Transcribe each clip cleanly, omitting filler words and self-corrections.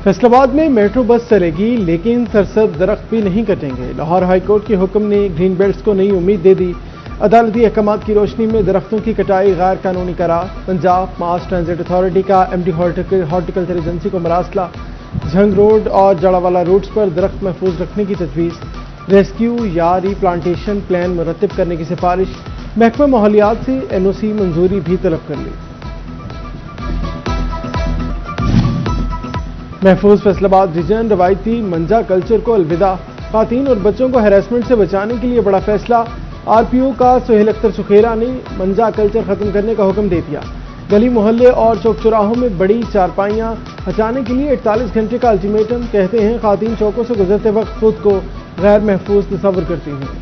फैसलाबाद में metro bus चलेगी लेकिन सरसब्ज दरख्त भी नहीं कटेंगे। लाहौर हाई कोर्ट के हुक्म ने ग्रीन बेल्ट्स को नई उम्मीद दे दी। अदालती अहकामात की रोशनी में दरख्तों की कटाई गैर कानूनी करार। पंजाब मास ट्रांजिट अथॉरिटी का एमडी हॉर्टिकल्चर एजेंसी को मरासला। झंग रोड और जड़ावाला रूट्स पर दरख्त महफूज रखने की तजवीज़। रेस्क्यू या रीप्लांटेशन प्लान मुरतब करने की सिफारिश। महकमा माहौलियात से एनओसी मंजूरी भी तलब कर ली। महफूज फैसलाबाद रीजन रवायती मंजा कल्चर को अलविदा। खातन और बच्चों को हैरेसमेंट से बचाने के लिए बड़ा फैसला। आरपीओ का सुहेल अख्तर सुखेरा ने मंजा कल्चर खत्म करने का हुक्म दे दिया। गली मोहल्ले और चौक चौराहों में बड़ी चारपाइयां हटाने के लिए 48 घंटे का अल्टीमेटम। कहते हैं खातन चौकों से गुजरते वक्त खुद को गैर महफूज तस्वर करती हैं।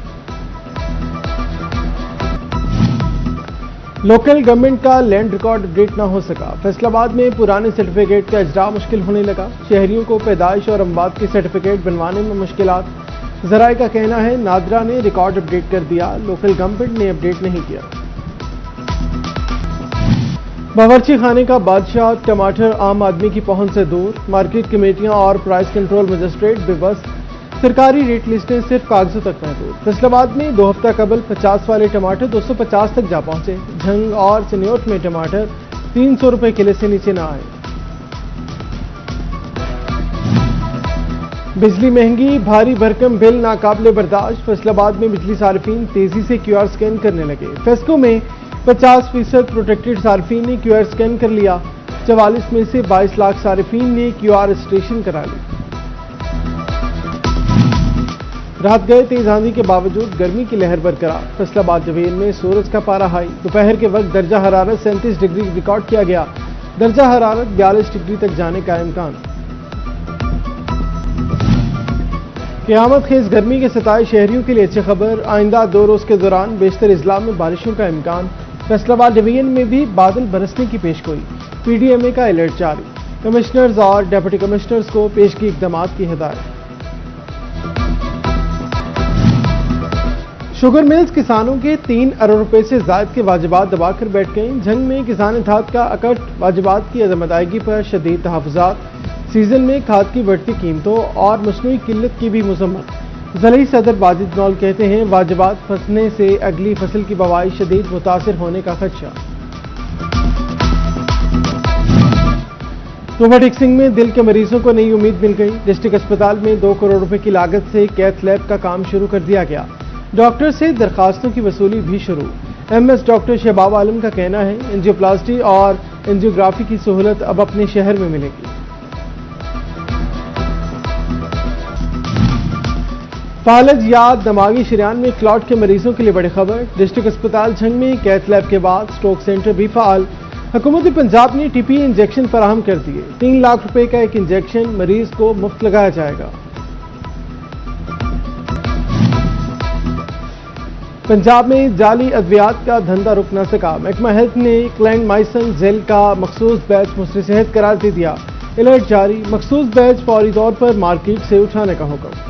लोकल गवर्नमेंट का लैंड रिकॉर्ड अपडेट न हो सका। फैसलाबाद में पुराने सर्टिफिकेट का इजरा मुश्किल होने लगा। शहरियों को पैदाइश और अमवात के सर्टिफिकेट बनवाने में मुश्किलात। जराए का कहना है नादरा ने रिकॉर्ड अपडेट कर दिया, लोकल गवर्नमेंट ने अपडेट नहीं किया। बावर्ची खाने का बादशाह टमाटर आम आदमी की पहुंच से दूर। मार्केट कमेटियां और प्राइस कंट्रोल मजिस्ट्रेट बेबस। सरकारी रेट लिस्टें सिर्फ कागजों तक महदूद। फैसलाबाद में 2 हफ्ता कबल 50 वाले टमाटर 250 तक जा पहुंचे। झंग और चनियोट में टमाटर 300 रुपए किलो से नीचे न आए। बिजली महंगी, भारी भरकम बिल नाकाबिले बर्दाश्त। फैसलाबाद में बिजली सार्फिन तेजी से क्यूआर स्कैन करने लगे। फेस्को में 50% प्रोटेक्टेड सार्फिन ने क्यूआर स्कैन कर लिया। 44 में से 22 लाख सार्फिन ने क्यूआर रजिस्ट्रेशन करा ली। रात गए तेज आंधी के बावजूद गर्मी की लहर बरकरार। फैसलाबाद जवेल में सूरज का पारा हाई। दोपहर के वक्त दर्जा हरारत 37 डिग्री रिकॉर्ड किया गया। दर्जा हरारत 42 डिग्री तक जाने का इम्कान। क़यामत खेज गर्मी के सताए शहरियों के लिए अच्छी खबर। आइंदा 2 रोज के दौरान बेशतर इजला में बारिशों का इम्कान। फैसलाबाद डिवीजन में भी बादल बरसने की पेशगोई। पीडीएमए का अलर्ट जारी। कमिश्नर्स और डिप्टी कमिश्नर्स को पेशगी इक़दामात की हिदायत। शुगर मिल्स किसानों के 3 अरब रुपए से ज़ायद के वाजिबात दबाकर बैठ गए। झंग में किसान इत्तेहाद का अकट। वाजिबात की अदम अदायगी पर शदीद तहफ़्फ़ुज़ात। सीजन में खाद की बढ़ती कीमतों और मसनूई किल्लत की भी मज़म्मत। ज़लई सदर वाजिद नौल कहते हैं वाजिबात फंसने से अगली फसल की बवाई शदीद मुतासिर होने का खदशा। रोबोटिक्सिंग में दिल के मरीजों को नई उम्मीद मिल गई। डिस्ट्रिक्ट अस्पताल में 2 करोड़ रुपए की लागत से कैथ लैब का काम शुरू कर दिया गया। डॉक्टर से दरखास्तों की वसूली भी शुरू। एमएस डॉक्टर शहबाब आलम का कहना है एंजियोप्लास्टी और एंजियोग्राफी की सहूलत अब अपने शहर में मिलेगी। फालज या दिमागी शरियान में क्लॉट के मरीजों के लिए बड़ी खबर। डिस्ट्रिक्ट अस्पताल झंग में कैथ लैब के बाद स्ट्रोक सेंटर भी फाल। हुकूमत पंजाब ने टीपीए इंजेक्शन फराहम कर दिए। 3 लाख रुपए का एक इंजेक्शन मरीज को मुफ्त लगाया जाएगा। पंजाब में जाली अद्वियात का धंधा रुक न सका। महकमा हेल्थ ने क्लैंडमाइसिन जेल का मखसूस बैच मुस्री सेहत करार दे दिया। अलर्ट जारी। मखसूस बैच फौरी तौर पर मार्केट से उठाने का हुक्म।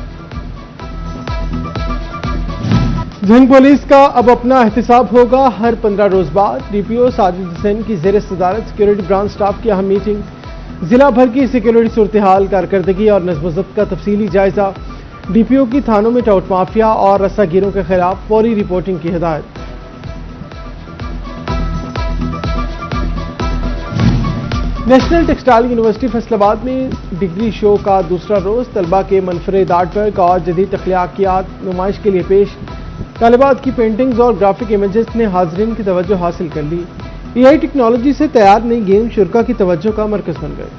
झंग पुलिस का अब अपना एहतिसाब होगा हर 15 रोज बाद। डीपीओ साजिद हुसैन की ज़ेर सदारत सिक्योरिटी ब्रांच स्टाफ की अहम मीटिंग। जिला भर की सिक्योरिटी सूरत हाल, कारकर्दगी और नज़्म ज़ब्त का तफसीली जायजा। डीपीओ की थानों में टाउट माफिया और रस्सागिरों के खिलाफ फौरी रिपोर्टिंग की हिदायत। नेशनल टेक्सटाइल यूनिवर्सिटी फैसलाबाद में डिग्री शो का दूसरा रोज। तलबा के मनफरद आर्ट वर्क और जदीद तख्लीकियात नुमाइश के लिए पेश। तालिबात की पेंटिंग्स और ग्राफिक इमेजेस ने हाजरीन की तवज्जो हासिल कर ली। एआई टेक्नोलॉजी से तैयार नई गेम शुरा की तवज्जो का मरकज बन गए।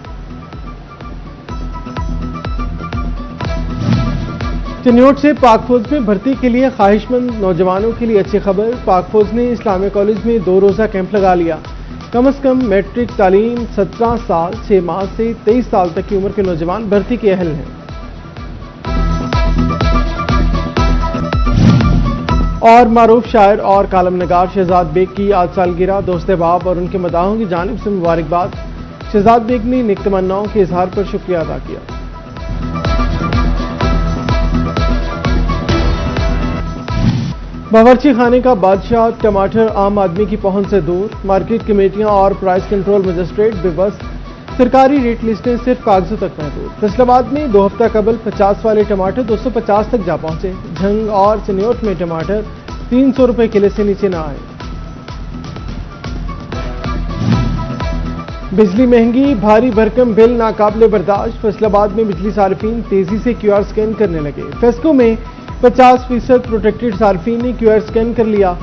चनियोट से पाक फौज में भर्ती के लिए ख्वाहिशमंद नौजवानों के लिए अच्छी खबर। पाक फौज ने इस्लामिया कॉलेज में 2 रोज़ा कैंप लगा लिया। कम अज कम मैट्रिक तालीम 17 साल 6 माह से 23 साल तक की उम्र के नौजवान भर्ती के अहल हैं। और मारूफ शायर और कालम नगार शहजाद बेग की आज सालगिरह। दोस्त अहबाब और उनके मदाहों की जानिब से मुबारकबाद। शहजाद बेग ने नेक तमन्नाओं के इजहार पर शुक्रिया अदा किया। बावर्ची खाने का बादशाह टमाटर आम आदमी की पहुंच से दूर। मार्केट कमेटियां और प्राइस कंट्रोल मजिस्ट्रेट बेबस। سرکاری ریٹ لسٹیں صرف کاغذوں تک محدود۔ فیصل آباد میں 2 ہفتہ قبل 50 والے ٹماٹر 250 تک جا پہنچے۔ جھنگ اور چنیوٹ میں ٹماٹر 300 روپے کلو سے نیچے نہ آئے۔ بجلی مہنگی، بھاری بھرکم بل ناقابل برداشت۔ فیصل آباد میں بجلی صارفین تیزی سے کیو آر سکین کرنے لگے۔ فیسکو میں 50% پروٹیکٹڈ صارفین نے کیو آر سکین کر لیا۔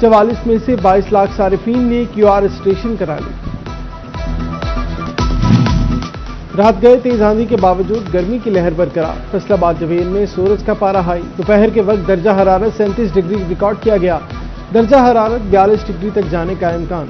44 میں سے 22 لاکھ صارفین نے کیو آر رجسٹریشن کرا لی۔ رات گئے تیز آندھی کے باوجود گرمی کی لہر برقرار۔ فیصل آباد ڈویژن میں سورج کا پارا ہائی۔ دوپہر کے وقت درجہ حرارت 37 ڈگری ریکارڈ کیا گیا۔ درجہ حرارت 42 ڈگری تک جانے کا امکان۔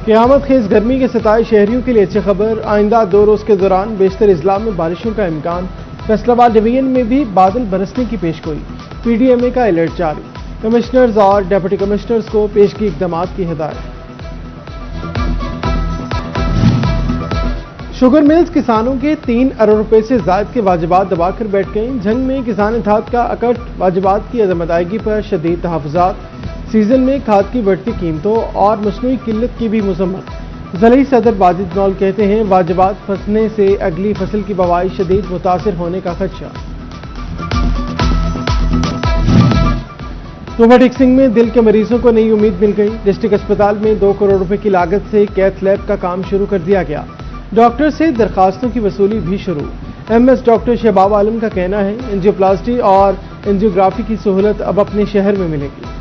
قیامت خیز گرمی کے ستائے شہریوں کے لیے اچھی خبر، آئندہ 2 روز کے دوران بیشتر اضلاع میں بارشوں کا امکان۔ فیصل آباد ڈویژن میں بھی بادل برسنے کی پیشگوئی، پی ڈی ایم اے کا الرٹ جاری، کمشنرز اور ڈپٹی کمشنرز کو پیشگی اقدامات کی ہدایت۔ شوگر ملز کسانوں کے 3 ارب روپے سے زائد کے واجبات دبا کر بیٹھ گئیں۔ جھنگ میں کسان اتحاد کا اکٹ واجبات کی عدم ادائیگی پر شدید تحفظات، سیزن میں کھاد کی بڑھتی قیمتوں اور مصنوعی قلت کی بھی مذمت۔ ضلعی صدر واجد نول کہتے ہیں واجبات پھنسنے سے اگلی فصل کی بوائی شدید متاثر ہونے کا خدشہ۔ روبوٹک سنگھ میں دل کے مریضوں کو نئی امید مل گئی۔ ڈسٹرکٹ اسپتال میں 2 کروڑ روپے کی لاگت سے کیتھ لیب کا کام شروع کر دیا گیا۔ ڈاکٹر سے درخواستوں کی وصولی بھی شروع۔ ایم ایس ڈاکٹر شہباب عالم کا کہنا ہے انجیوپلاسٹی اور انجیوگرافی کی سہولت اب اپنے شہر میں ملے گی۔